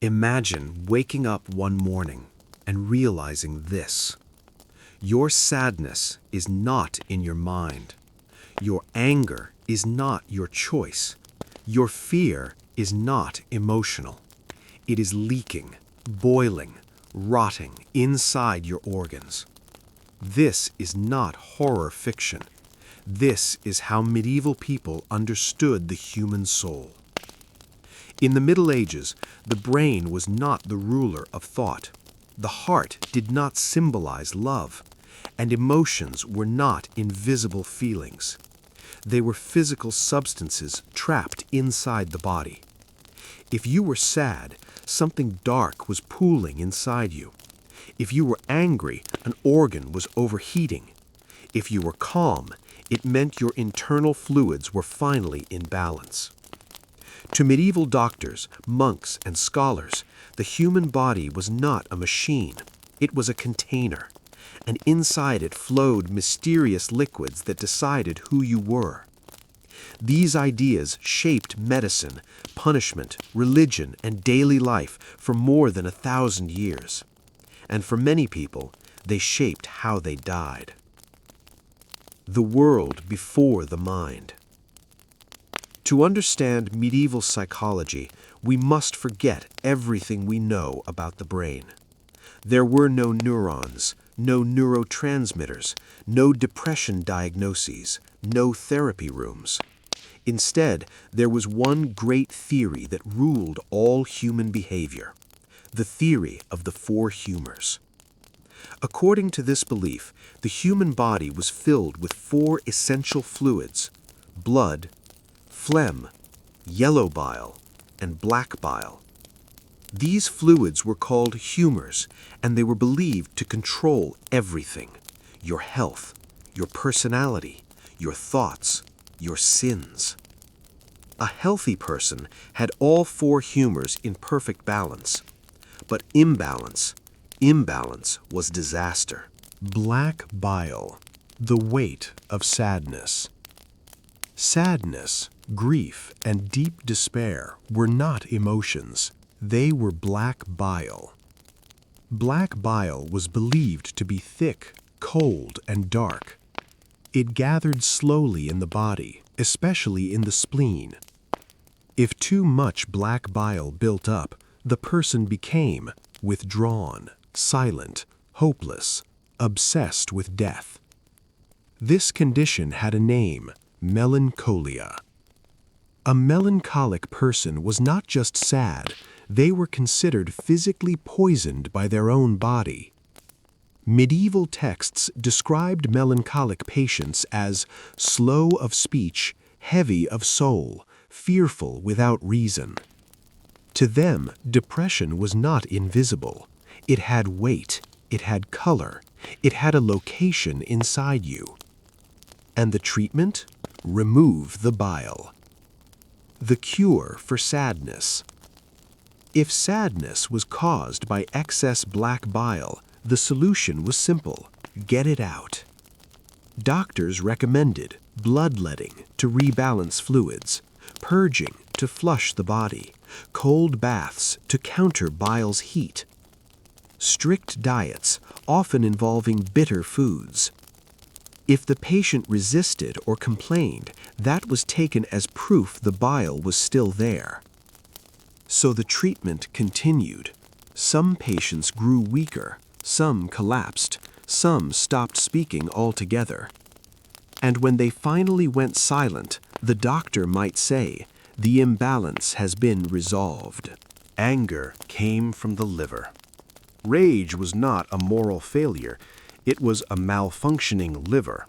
Imagine waking up one morning and realizing this. Your sadness is not in your mind. Your anger is not your choice. Your fear is not emotional. It is leaking, boiling, rotting inside your organs. This is not horror fiction. This is how medieval people understood the human soul. In the Middle Ages, the brain was not the ruler of thought. The heart did not symbolize love, and emotions were not invisible feelings. They were physical substances trapped inside the body. If you were sad, something dark was pooling inside you. If you were angry, an organ was overheating. If you were calm, it meant your internal fluids were finally in balance. To medieval doctors, monks, and scholars, the human body was not a machine. It was a container, and inside it flowed mysterious liquids that decided who you were. These ideas shaped medicine, punishment, religion, and daily life for more than 1,000 years. And for many people, they shaped how they died. The world before the mind. To understand medieval psychology, we must forget everything we know about the brain. There were no neurons, no neurotransmitters, no depression diagnoses, no therapy rooms. Instead, there was one great theory that ruled all human behavior: the theory of the four humors. According to this belief, the human body was filled with four essential fluids: blood, phlegm, yellow bile, and black bile. These fluids were called humors, and they were believed to control everything: your health, your personality, your thoughts, your sins. A healthy person had all four humors in perfect balance, but imbalance was disaster. Black bile, the weight of sadness. Sadness, grief, and deep despair were not emotions. They were black bile. Black bile was believed to be thick, cold, and dark. It gathered slowly in the body, especially in the spleen. If too much black bile built up, the person became withdrawn, silent, hopeless, obsessed with death. This condition had a name: melancholia. A melancholic person was not just sad, they were considered physically poisoned by their own body. Medieval texts described melancholic patients as slow of speech, heavy of soul, fearful without reason. To them, depression was not invisible. It had weight, it had color, it had a location inside you. And the treatment? Remove the bile. The cure for sadness. If sadness was caused by excess black bile, the solution was simple: get it out. Doctors recommended bloodletting to rebalance fluids, purging to flush the body, cold baths to counter bile's heat, strict diets, often involving bitter foods. If the patient resisted or complained, that was taken as proof the bile was still there. So the treatment continued. Some patients grew weaker, some collapsed, some stopped speaking altogether. And when they finally went silent, the doctor might say, "The imbalance has been resolved." Anger came from the liver. Rage was not a moral failure, it was a malfunctioning liver.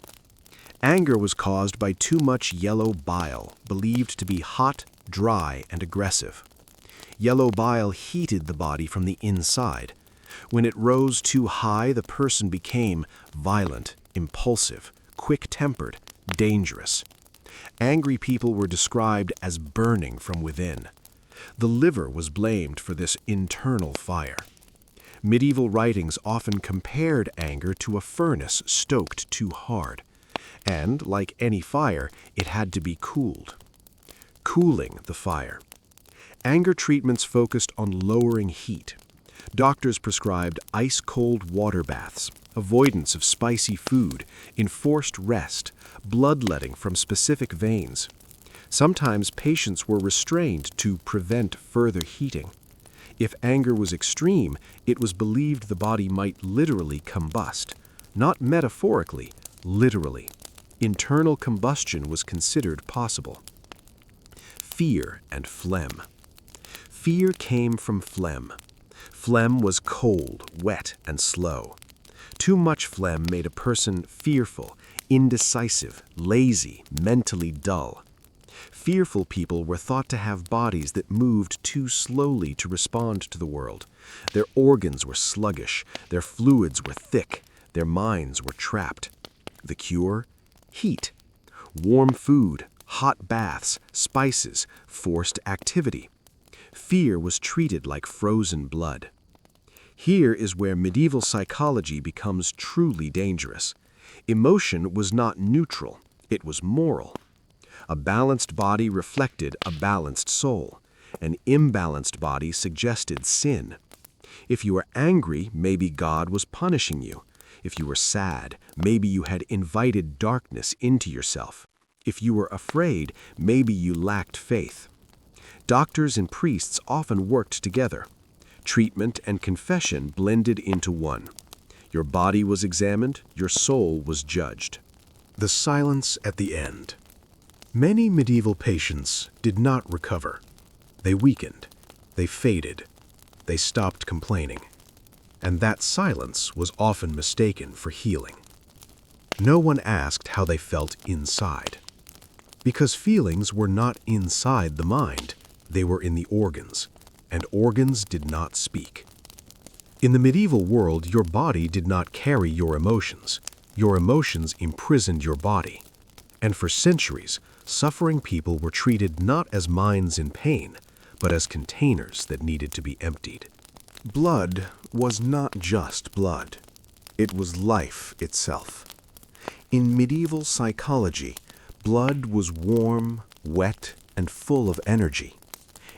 Anger was caused by too much yellow bile, believed to be hot, dry, and aggressive. Yellow bile heated the body from the inside. When it rose too high, the person became violent, impulsive, quick-tempered, dangerous. Angry people were described as burning from within. The liver was blamed for this internal fire. Medieval writings often compared anger to a furnace stoked too hard, and, like any fire, it had to be cooled. Cooling the fire. Anger treatments focused on lowering heat. Doctors prescribed ice-cold water baths, avoidance of spicy food, enforced rest, bloodletting from specific veins. Sometimes patients were restrained to prevent further heating. If anger was extreme, it was believed the body might literally combust. Not metaphorically, literally. Internal combustion was considered possible. Fear and phlegm. Fear came from phlegm. Phlegm was cold, wet, and slow. Too much phlegm made a person fearful, indecisive, lazy, mentally dull. Fearful people were thought to have bodies that moved too slowly to respond to the world. Their organs were sluggish, their fluids were thick, their minds were trapped. The cure? Heat. Warm food, hot baths, spices, forced activity. Fear was treated like frozen blood. Here is where medieval psychology becomes truly dangerous. Emotion was not neutral, it was moral. A balanced body reflected a balanced soul. An imbalanced body suggested sin. If you were angry, maybe God was punishing you. If you were sad, maybe you had invited darkness into yourself. If you were afraid, maybe you lacked faith. Doctors and priests often worked together. Treatment and confession blended into one. Your body was examined, your soul was judged. The silence at the end. Many medieval patients did not recover. They weakened. They faded. They stopped complaining. And that silence was often mistaken for healing. No one asked how they felt inside. Because feelings were not inside the mind, they were in the organs, and organs did not speak. In the medieval world, your body did not carry your emotions. Your emotions imprisoned your body. And for centuries, suffering people were treated not as minds in pain, but as containers that needed to be emptied. Blood was not just blood. It was life itself. In medieval psychology, blood was warm, wet, and full of energy.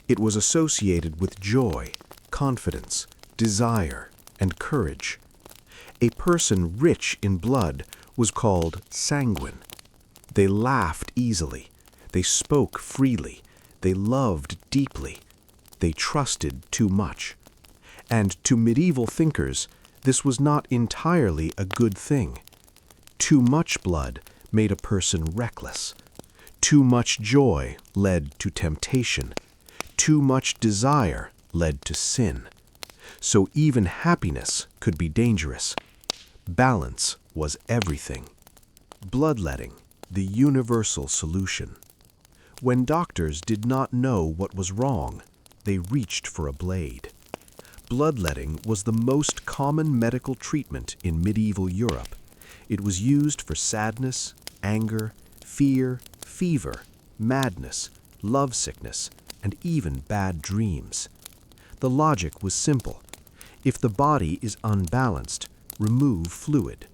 It was associated with joy, confidence, desire, and courage. A person rich in blood was called sanguine. They laughed easily. They spoke freely. They loved deeply. They trusted too much. And to medieval thinkers, this was not entirely a good thing. Too much blood made a person reckless. Too much joy led to temptation. Too much desire led to sin. So even happiness could be dangerous. Balance was everything. Bloodletting, the universal solution. When doctors did not know what was wrong, they reached for a blade. Bloodletting was the most common medical treatment in medieval Europe. It was used for sadness, anger, fear, fever, madness, lovesickness, and even bad dreams. The logic was simple. If the body is unbalanced, remove fluid.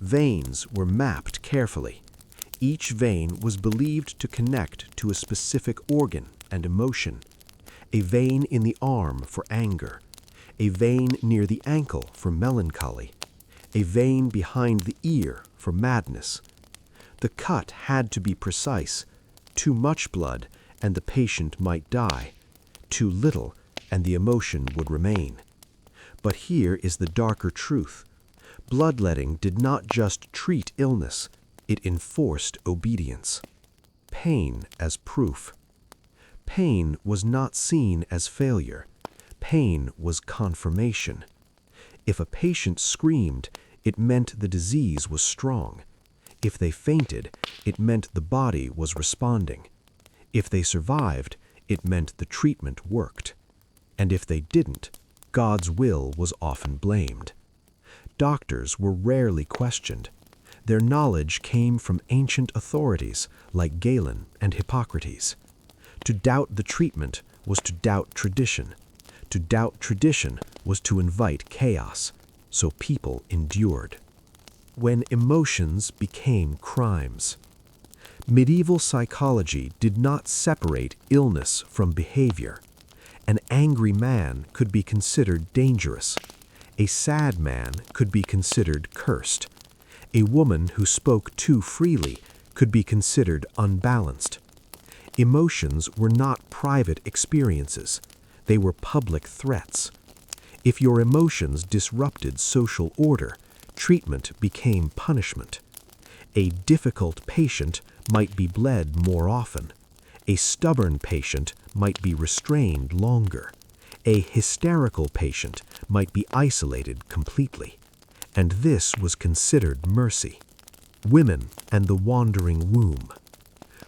Veins were mapped carefully. Each vein was believed to connect to a specific organ and emotion. A vein in the arm for anger. A vein near the ankle for melancholy. A vein behind the ear for madness. The cut had to be precise. Too much blood, and the patient might die. Too little, and the emotion would remain. But here is the darker truth. Bloodletting did not just treat illness, it enforced obedience. Pain as proof. Pain was not seen as failure. Pain was confirmation. If a patient screamed, it meant the disease was strong. If they fainted, it meant the body was responding. If they survived, it meant the treatment worked. And if they didn't, God's will was often blamed. Doctors were rarely questioned. Their knowledge came from ancient authorities like Galen and Hippocrates. To doubt the treatment was to doubt tradition. To doubt tradition was to invite chaos, so people endured. When emotions became crimes. Medieval psychology did not separate illness from behavior. An angry man could be considered dangerous. A sad man could be considered cursed. A woman who spoke too freely could be considered unbalanced. Emotions were not private experiences. They were public threats. If your emotions disrupted social order, treatment became punishment. A difficult patient might be bled more often. A stubborn patient might be restrained longer. A hysterical patient might be isolated completely. And this was considered mercy. Women and the wandering womb.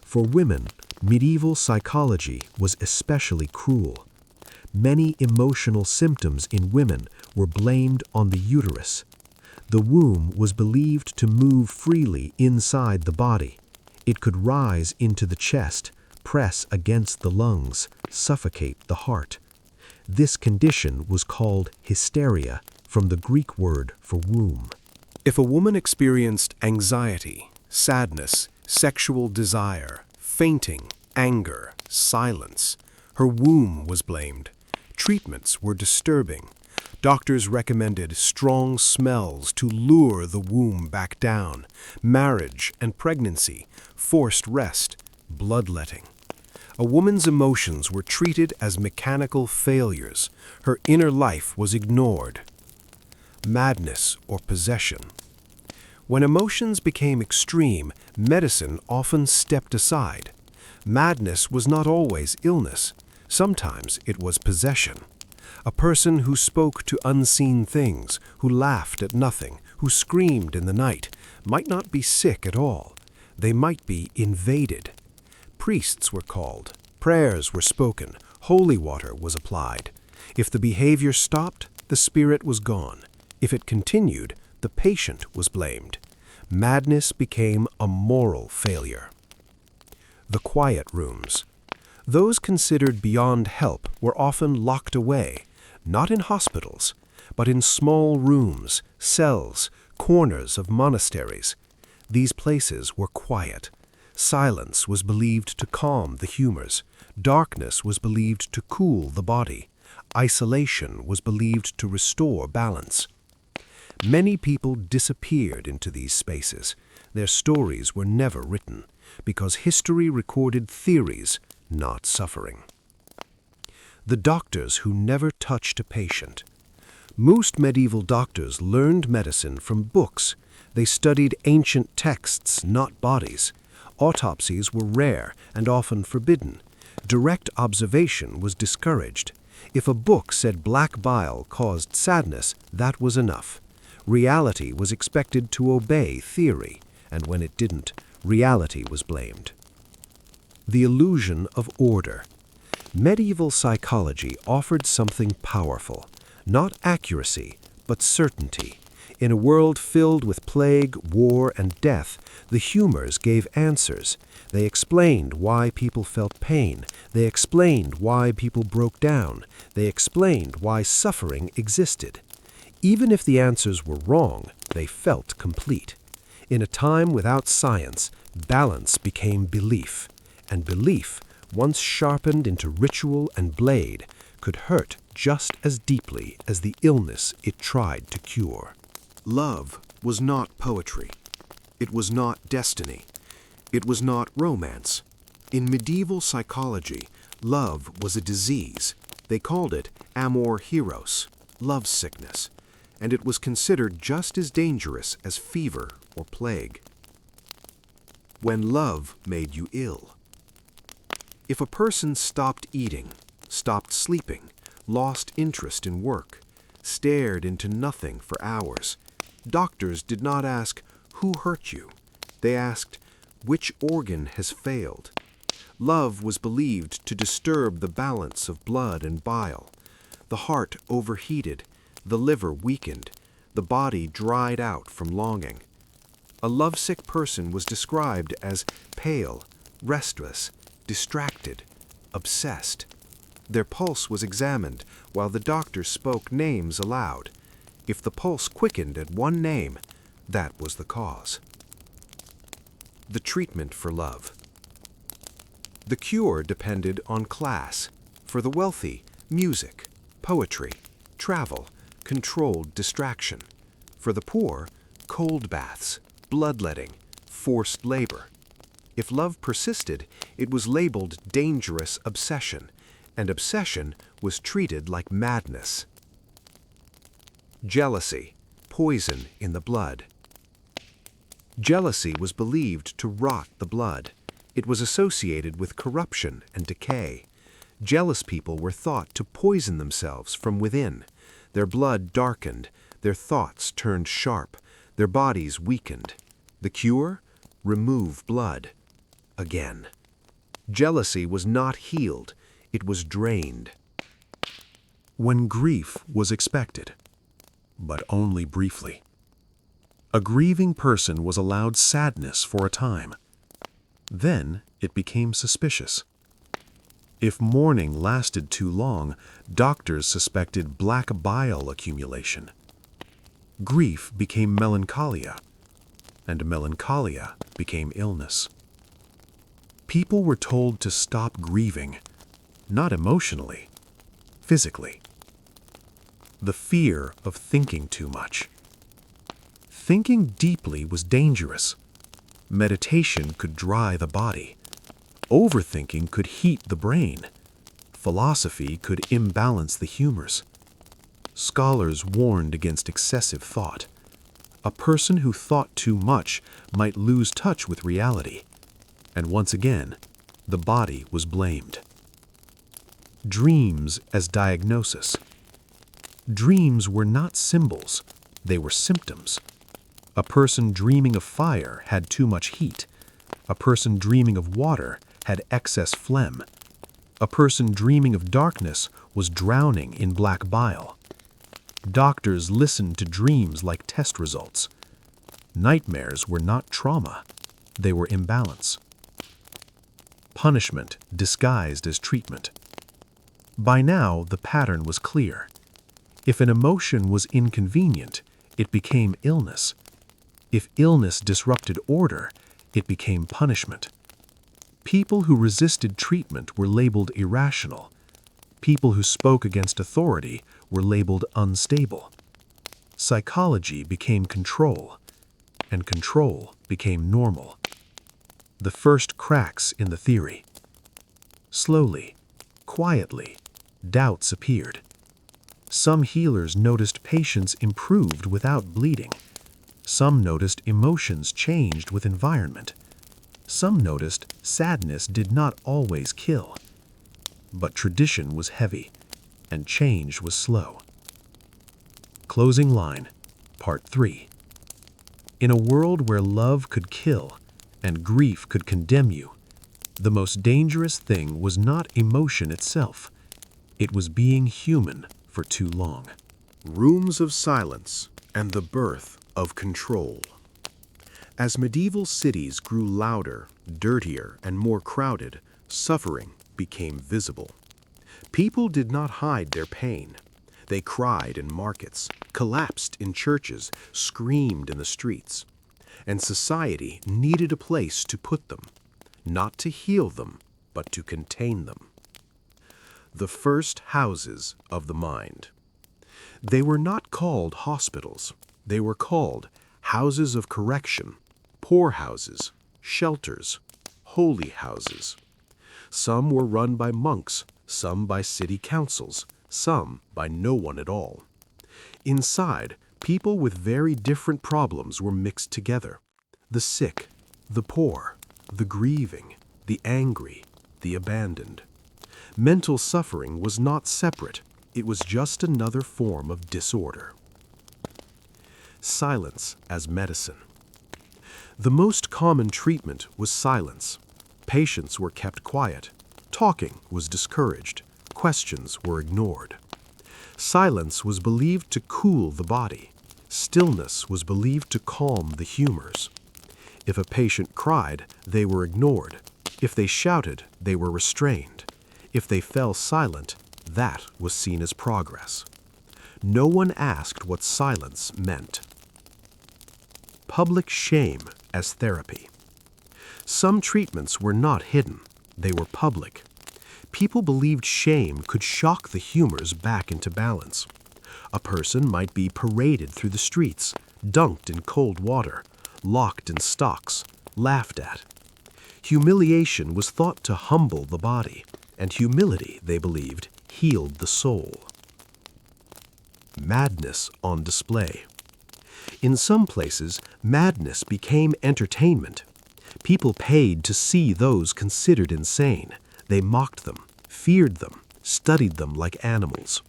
For women, medieval psychology was especially cruel. Many emotional symptoms in women were blamed on the uterus. The womb was believed to move freely inside the body. It could rise into the chest, press against the lungs, suffocate the heart. This condition was called hysteria, from the Greek word for womb. If a woman experienced anxiety, sadness, sexual desire, fainting, anger, silence, her womb was blamed. Treatments were disturbing. Doctors recommended strong smells to lure the womb back down, marriage and pregnancy, forced rest, bloodletting. A woman's emotions were treated as mechanical failures. Her inner life was ignored. Madness or possession. When emotions became extreme, medicine often stepped aside. Madness was not always illness. Sometimes it was possession. A person who spoke to unseen things, who laughed at nothing, who screamed in the night, might not be sick at all. They might be invaded. Priests were called. Prayers were spoken. Holy water was applied. If the behavior stopped, the spirit was gone. If it continued, the patient was blamed. Madness became a moral failure. The quiet rooms. Those considered beyond help were often locked away, not in hospitals, but in small rooms, cells, corners of monasteries. These places were quiet. Silence was believed to calm the humors. Darkness was believed to cool the body. Isolation was believed to restore balance. Many people disappeared into these spaces. Their stories were never written, because history recorded theories, not suffering. The doctors who never touched a patient. Most medieval doctors learned medicine from books. They studied ancient texts, not bodies. Autopsies were rare and often forbidden. Direct observation was discouraged. If a book said black bile caused sadness, that was enough. Reality was expected to obey theory, and when it didn't, reality was blamed. The illusion of order. Medieval psychology offered something powerful, not accuracy, but certainty. In a world filled with plague, war, and death, the humors gave answers. They explained why people felt pain. They explained why people broke down. They explained why suffering existed. Even if the answers were wrong, they felt complete. In a time without science, balance became belief, and belief, once sharpened into ritual and blade, could hurt just as deeply as the illness it tried to cure. Love was not poetry. It was not destiny. It was not romance. In medieval psychology, love was a disease. They called it amor hieros, love sickness, and it was considered just as dangerous as fever or plague. When love made you ill. If a person stopped eating, stopped sleeping, lost interest in work, stared into nothing for hours, doctors did not ask, "Who hurt you?" They asked, "Which organ has failed?" Love was believed to disturb the balance of blood and bile. The heart overheated, the liver weakened, the body dried out from longing. A lovesick person was described as pale, restless, distracted, obsessed. Their pulse was examined while the doctor spoke names aloud. If the pulse quickened at one name, that was the cause. The treatment for love. The cure depended on class. For the wealthy, Music, poetry, travel, controlled distraction. For the poor, cold baths, bloodletting, forced labor. If love persisted, it was labeled dangerous obsession, and obsession was treated like madness. Jealousy, poison in the blood. Jealousy was believed to rot the blood. It was associated with corruption and decay. Jealous people were thought to poison themselves from within. Their blood darkened, their thoughts turned sharp, their bodies weakened. The cure? Remove blood. Again. Jealousy was not healed, it was drained. When grief was expected, but only briefly. A grieving person was allowed sadness for a time. Then it became suspicious. If mourning lasted too long, doctors suspected black bile accumulation. Grief became melancholia, and melancholia became illness. People were told to stop grieving, not emotionally, physically. The fear of thinking too much. Thinking deeply was dangerous. Meditation could dry the body. Overthinking could heat the brain. Philosophy could imbalance the humors. Scholars warned against excessive thought. A person who thought too much might lose touch with reality. And once again, the body was blamed. Dreams as diagnosis. Dreams were not symbols, they were symptoms. A person dreaming of fire had too much heat. A person dreaming of water had excess phlegm. A person dreaming of darkness was drowning in black bile. Doctors listened to dreams like test results. Nightmares were not trauma, they were imbalance. Punishment disguised as treatment. By now, the pattern was clear. If an emotion was inconvenient, it became illness. If illness disrupted order, it became punishment. People who resisted treatment were labeled irrational. People who spoke against authority were labeled unstable. Psychology became control, and control became normal. The first cracks in the theory. Slowly, quietly, doubts appeared. Some healers noticed patients improved without bleeding. Some noticed emotions changed with environment. Some noticed sadness did not always kill. But tradition was heavy, and change was slow. Closing line, Part 3. In a world where love could kill and grief could condemn you, the most dangerous thing was not emotion itself. It was being human for too long. Rooms of silence and the birth of control. As medieval cities grew louder, dirtier, and more crowded, suffering became visible. People did not hide their pain. They cried in markets, collapsed in churches, screamed in the streets. And society needed a place to put them, not to heal them, but to contain them. The first houses of the mind. They were not called hospitals. They were called houses of correction, poorhouses, shelters, holy houses. Some were run by monks, some by city councils, some by no one at all. Inside, people with very different problems were mixed together. The sick, the poor, the grieving, the angry, the abandoned. Mental suffering was not separate. It was just another form of disorder. Silence as medicine. The most common treatment was silence. Patients were kept quiet. Talking was discouraged. Questions were ignored. Silence was believed to cool the body. Stillness was believed to calm the humors. If a patient cried, they were ignored. If they shouted, they were restrained. If they fell silent, that was seen as progress. No one asked what silence meant. Public shame as therapy. Some treatments were not hidden, they were public. People believed shame could shock the humors back into balance. A person might be paraded through the streets, dunked in cold water, locked in stocks, laughed at. Humiliation was thought to humble the body, and humility, they believed, healed the soul. Madness on display. In some places, madness became entertainment. People paid to see those considered insane. They mocked them, feared them, studied them like animals.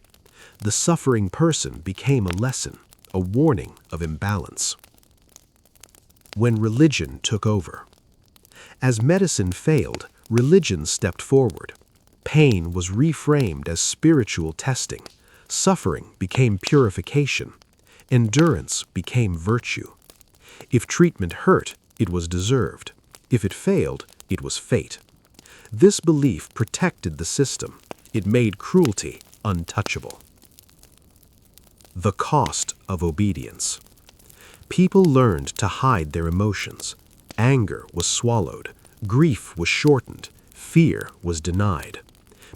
The suffering person became a lesson, a warning of imbalance. When religion took over. As medicine failed, religion stepped forward. Pain was reframed as spiritual testing. Suffering became purification. Endurance became virtue. If treatment hurt, it was deserved. If it failed, it was fate. This belief protected the system. It made cruelty untouchable. The cost of obedience. People learned to hide their emotions. Anger was swallowed. Grief was shortened. Fear was denied.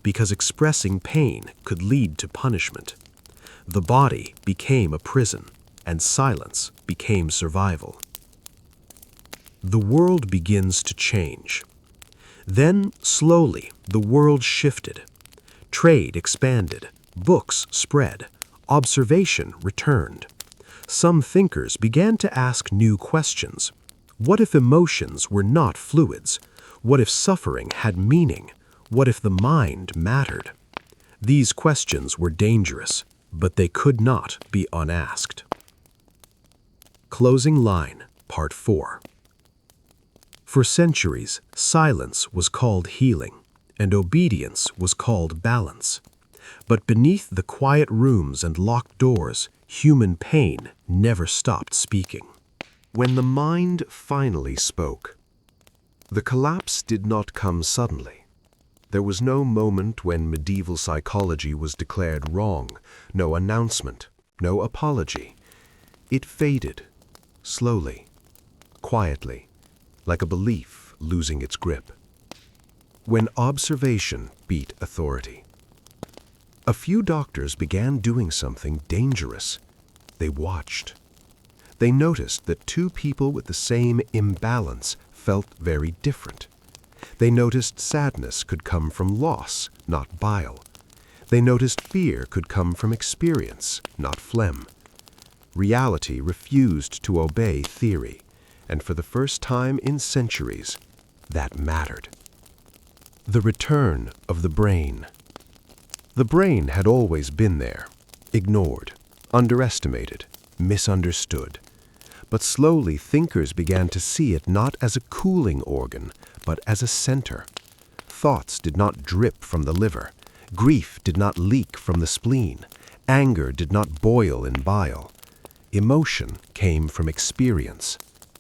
Because expressing pain could lead to punishment. The body became a prison, and silence became survival. The world begins to change. Then, slowly, the world shifted. Trade expanded. Books spread. Observation returned. Some thinkers began to ask new questions. What if emotions were not fluids? What if suffering had meaning? What if the mind mattered? These questions were dangerous, but they could not be unasked. Closing line, Part 4. For centuries, silence was called healing, and obedience was called balance. But beneath the quiet rooms and locked doors, human pain never stopped speaking. When the mind finally spoke, the collapse did not come suddenly. There was no moment when medieval psychology was declared wrong, no announcement, no apology. It faded, slowly, quietly, like a belief losing its grip. When observation beat authority. A few doctors began doing something dangerous. They watched. They noticed that two people with the same imbalance felt very different. They noticed sadness could come from loss, not bile. They noticed fear could come from experience, not phlegm. Reality refused to obey theory, and for the first time in centuries, that mattered. The return of the brain. The brain had always been there, ignored, underestimated, misunderstood. But slowly thinkers began to see it not as a cooling organ, but as a center. Thoughts did not drip from the liver. Grief did not leak from the spleen. Anger did not boil in bile. Emotion came from experience,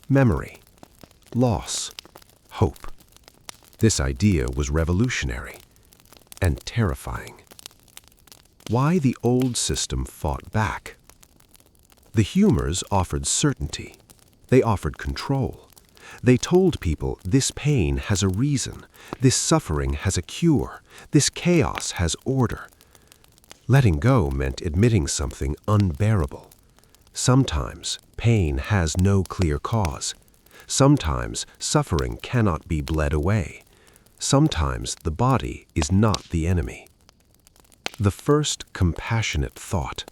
memory, loss, hope. This idea was revolutionary and terrifying. Why the old system fought back? The humors offered certainty. They offered control. They told people this pain has a reason, this suffering has a cure, this chaos has order. Letting go meant admitting something unbearable. Sometimes pain has no clear cause. Sometimes suffering cannot be bled away. Sometimes the body is not the enemy. The first compassionate thought.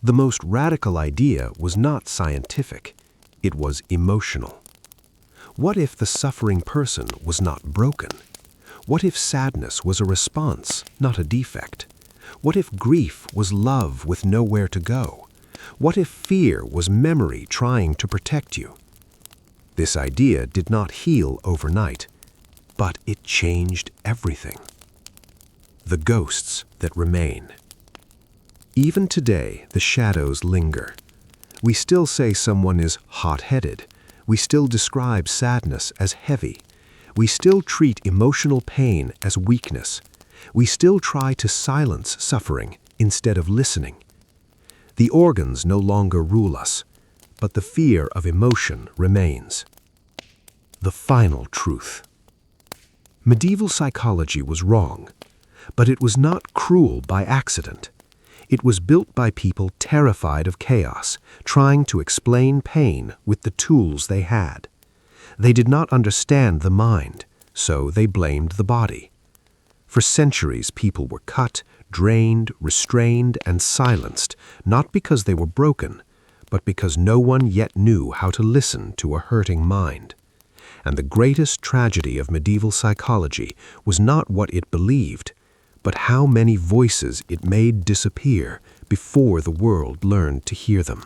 The most radical idea was not scientific. It was emotional. What if the suffering person was not broken? What if sadness was a response, not a defect? What if grief was love with nowhere to go? What if fear was memory trying to protect you? This idea did not heal overnight, but it changed everything. The ghosts that remain. Even today, the shadows linger. We still say someone is hot-headed. We still describe sadness as heavy. We still treat emotional pain as weakness. We still try to silence suffering instead of listening. The organs no longer rule us, but the fear of emotion remains. The final truth. Medieval psychology was wrong, but it was not cruel by accident. It was built by people terrified of chaos, trying to explain pain with the tools they had. They did not understand the mind, so they blamed the body. For centuries, people were cut, drained, restrained, and silenced, not because they were broken, but because no one yet knew how to listen to a hurting mind. And the greatest tragedy of medieval psychology was not what it believed, but how many voices it made disappear before the world learned to hear them.